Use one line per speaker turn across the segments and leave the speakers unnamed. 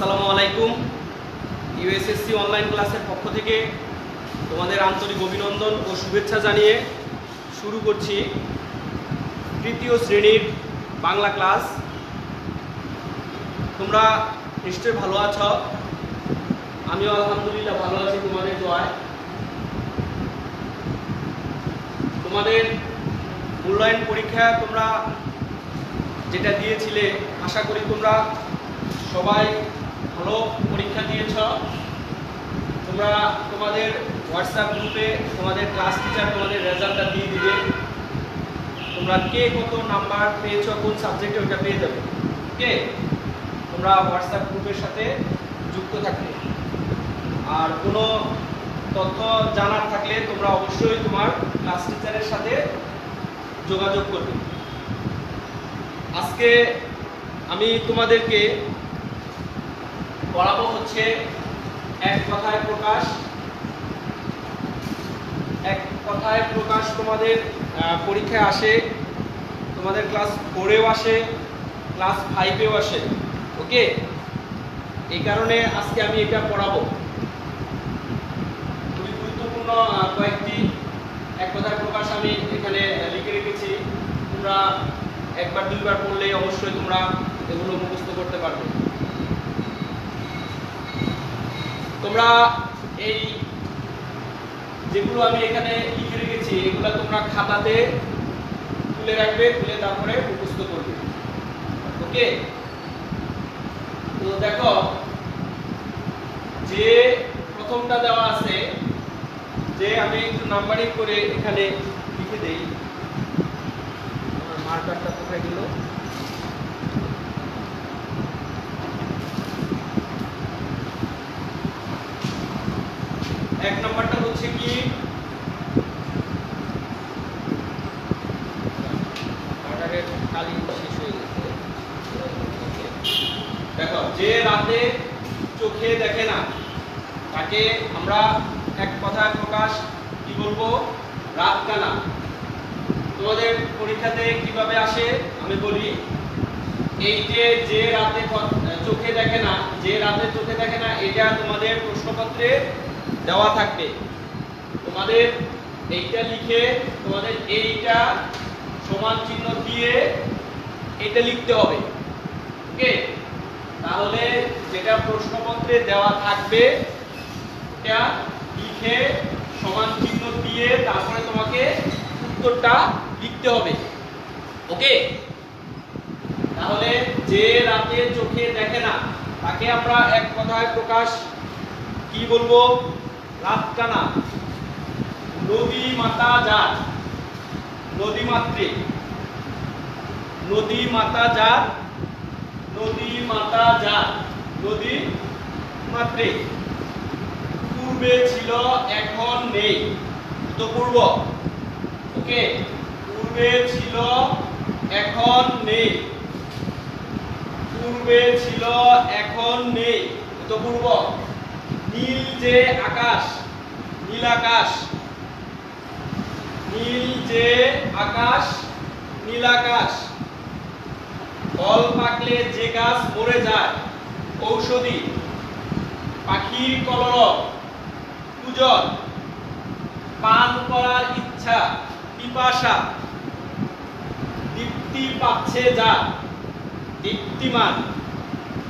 আসসালামু আলাইকুম। ইউএসএসসি অনলাইন ক্লাসের পক্ষ থেকে তোমাদের আন্তরিক অভিনন্দন ও শুভেচ্ছা জানিয়ে শুরু করছি তৃতীয় শ্রেণীর বাংলা ক্লাস। তোমরা নিশ্চয়ই ভালো আছো, আমিও আলহামদুলিল্লাহ ভালো আছি তোমাদের দোয়ায়। তোমাদের মূল্যায়ন পরীক্ষা তোমরা যেটা দিয়েছিলে, আশা করি তোমরা সবাই ভালো পরীক্ষা দিয়েছ। তোমরা তোমাদের হোয়াটসঅ্যাপ গ্রুপে তোমাদের ক্লাস টিচার তোমাদের রেজাল্টটা দিয়ে দিবে। তোমরা কে কত নাম্বার পেয়েছো কোন সাবজেক্টে ওটা পেয়ে যাবে। ওকে, তোমরা হোয়াটসঅ্যাপ গ্রুপের সাথে যুক্ত থাকবে। আর কোনো তথ্য জানার থাকলে তোমরা অবশ্যই তোমার ক্লাস টিচারের সাথে যোগাযোগ করবে। আজকে আমি তোমাদেরকে পড়াবো হচ্ছে এক কথায় প্রকাশ। এক কথায় প্রকাশ তোমাদের পরীক্ষায় আসে, তোমাদের ক্লাস 4-এও আসে, ক্লাস 5-এও আসে। ওকে, এই কারণে আজকে আমি এটা পড়াবো। খুবই গুরুত্বপূর্ণ কয়েকটি এক কথায় প্রকাশ আমি এখানে লিখে রেখেছি। তোমরা একবার দুইবার পড়লেই অবশ্যই তোমরা এগুলো মুখস্থ করতে পারবে। তোমরা এই যেগুলো আমি এখানে লিখে রেখেছি এগুলো তোমরা খাতাতে তুলে রাখবে, তুলে তারপরে মুখস্থ করবে। ওকে, তো দেখো যে প্রথমটা দেওয়া আছে, যে আমি একটু নাম্বারিং করে এখানে লিখে দেই। আমার মার্কারটা কোথায় গেল? এক নম্বরটা হচ্ছে কি, মার্কারের কালি শেষ হয়ে গেছে। দেখো, যে রাতে চোখে দেখে না তাকে আমরা এক কথায় প্রকাশ কি বলবো? রাত কানা। তোমাদের পরীক্ষাতে কিভাবে আসে আমি বলি। এই যে রাতে চোখে দেখে না, যে রাতে চোখে দেখে না, এটা তোমাদের প্রশ্নপত্রে দেওয়া থাকবে। তোমাদের এইটা লিখে তোমাদের এইটা সমান চিহ্ন দিয়ে এটা লিখতে হবে। ওকে, তাহলে যেটা প্রশ্নপত্রে দেওয়া থাকবে এটা লিখে সমান চিহ্ন দিয়ে তারপরে তোমাকে উত্তরটা লিখতে হবে। ওকে, তাহলে যে রাতে চোখে দেখে না তাকে আমরা এক কথায় প্রকাশ কি বলবো? রাত কানা। নদী মাতা যার, নদী মাতৃ, নদী মাতা যার, নদী মাতা যার, নদী মাতৃ। পূর্বে ছিল এখন নেই, তো পূর্ব। ওকে, পূর্বে ছিল এখন নেই, পূর্বে ছিল এখন নেই, তো পূর্ব। নীল যে আকাশ, নীল আকাশ, নীল যে আকাশ, নীল আকাশ। ফল পাকলে যে গাছ মরে যায়, ঔষধি। পাখির কলরব, পূজন। পান করার ইচ্ছা, পিপাসা। দীপ্তি পাচ্ছে যার, দীপ্তিমান।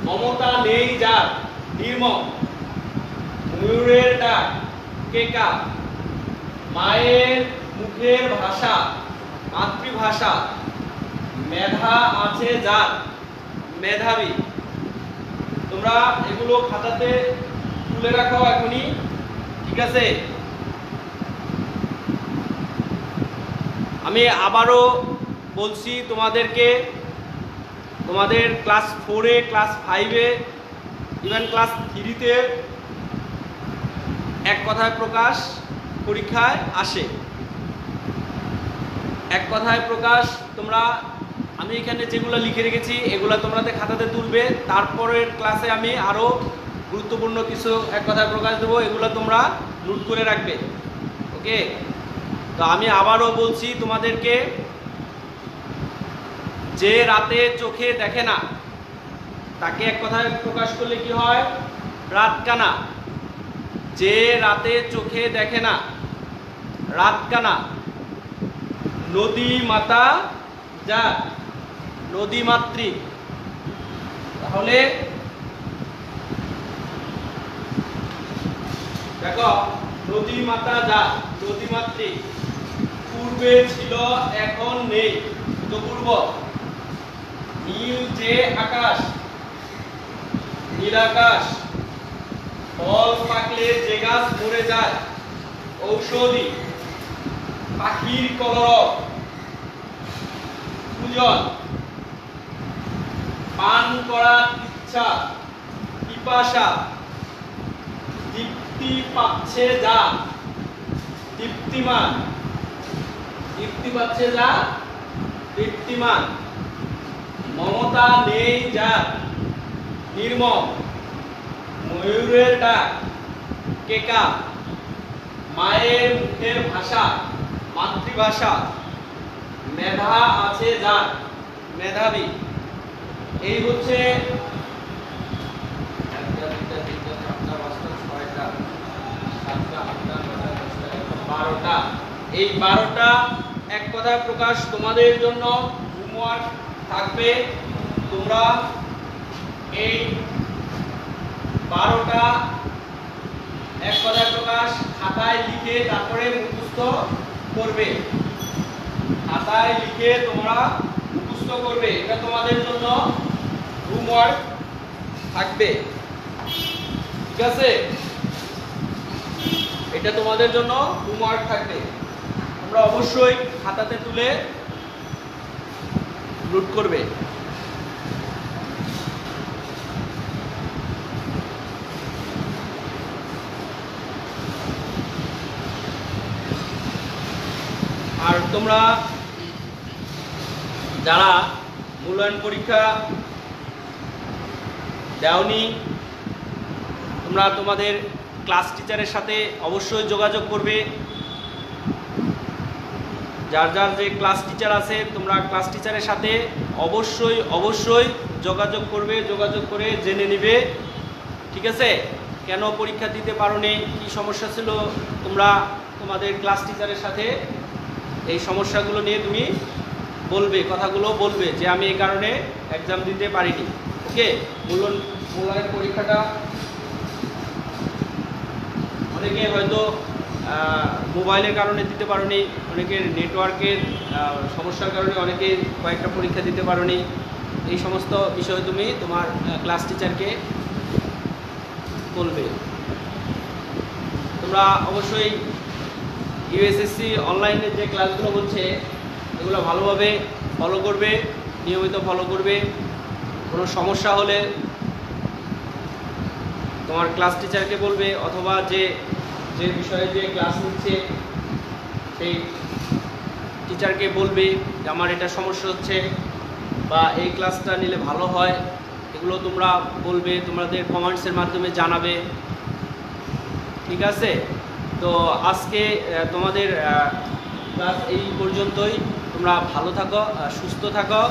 মমতা নেই যার, নির্মম। ময়ূরের ডাক, কেকা। মায়ের মুখের ভাষা, মাতৃভাষা। মেধা আছে যার, মেধাবী। তোমরা এগুলো খাতাতে তুলে রাখো এখনই, ঠিক আছে? আমি আবারও বলছি তোমাদেরকে, তোমাদের ক্লাস 4-এ, ক্লাস 5-এ, ইভেন ক্লাস 3-তে এক কথায় প্রকাশ পরীক্ষায় আসে। এক কথায় প্রকাশ তোমরা, আমি এখানে যেগুলো লিখে রেখেছি এগুলো তোমরা খাতাতে তুলবে। তারপরের ক্লাসে আমি আরো গুরুত্বপূর্ণ কিছু এক কথায় প্রকাশ দেবো, এগুলো তোমরা নোট করে রাখবে। ওকে, তো আমি আবারও বলছি তোমাদেরকে, যে রাতে চোখে দেখে না তাকে এক কথায় প্রকাশ করলে কি হয়? রাতকানা। যে রাতে চোখে দেখে না, রাতকানা। নদী মাতা যার, নদীমাতৃক। তাহলে দেখো, নদী মাতা যার, নদীমাতৃক। পূর্বে ছিল এখন নেই, তো পূর্ব। নীল যে আকাশ, নীল আকাশ। ফল পাকলে যে গাছ মরে যায়, ঔষধি। পাখির কলরব, পূজন। পান করার ইচ্ছা, পিপাসা। দীপ্তি পাচ্ছে যা, দীপ্তিমান। দীপ্তি পাচ্ছে যা, দীপ্তিমান। মমতা নেই যার, নির্মম। ময়ূরের ডাক, কেকা। মায়ের মুখের ভাষা, মাতৃভাষা। মেধা আছে যার, মেধাবী। এই হচ্ছে 12টা। এই 12টা এক কথায় প্রকাশ তোমাদের জন্য হোমওয়ার্ক থাকবে। তোমরা এই 12টা এক কথায় প্রকাশ খাতায় লিখে তারপরে মুখস্থ করবে। খাতায় লিখে তোমরা মুখস্থ করবে, এটা তোমাদের জন্য হোমওয়ার্ক থাকবে। ঠিক আছে, এটা তোমাদের জন্য হোমওয়ার্ক থাকবে। তোমরা অবশ্যই খাতাতে তুলে নোট করবে। আর তোমরা যারা মূল্যায়ন পরীক্ষা দেওনি, তোমরা তোমাদের ক্লাস টিচারের সাথে অবশ্যই যোগাযোগ করবে। যার যার যে ক্লাস টিচার আছে, তোমরা ক্লাস টিচারের সাথে অবশ্যই যোগাযোগ করবে। যোগাযোগ করে জেনে নিবে, ঠিক আছে, কেন পরীক্ষা দিতে পারোনি, কি সমস্যা ছিল। তোমরা তোমাদের ক্লাস টিচারের সাথে এই সমস্যাগুলো নিয়ে তুমি বলবে, কথাগুলো বলবে যে আমি এই কারণে এক্সাম দিতে পারিনি। ওকে, মূল্যায়ন পরীক্ষাটা অনেকে হয়তো মোবাইলের কারণে দিতে পারোনি, অনেকের নেটওয়ার্কের সমস্যার কারণে অনেকে কয়েকটা পরীক্ষা দিতে পারোনি। এই সমস্ত বিষয় তুমি তোমার ক্লাস টিচারকে বলবে। তোমরা অবশ্যই ইউএসএসসি অনলাইনে যে ক্লাসগুলো হচ্ছে এগুলো ভালোভাবে ফলো করবে, নিয়মিত ফলো করবে। কোনো সমস্যা হলে তোমার ক্লাস টিচারকে বলবে, অথবা যে যে বিষয়ে যে ক্লাস নিচ্ছে সেই টিচারকে বলবে যে আমার এটা সমস্যা হচ্ছে বা এই ক্লাসটা নিলে ভালো হয়। এগুলো তোমরা বলবে, তোমাদের কমেন্টসের মাধ্যমে জানাবে। ঠিক আছে, তো আজকে তোমাদের ক্লাস এই পর্যন্তই। তোমরা ভালো থাকো, সুস্থ থাকো,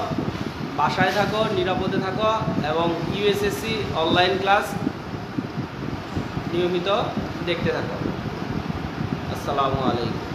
বাসায় থাকো, নিরাপদে থাকো এবং ইউএসএসসি অনলাইন ক্লাস নিয়মিত দেখতে থাকো। আসসালামু আলাইকুম।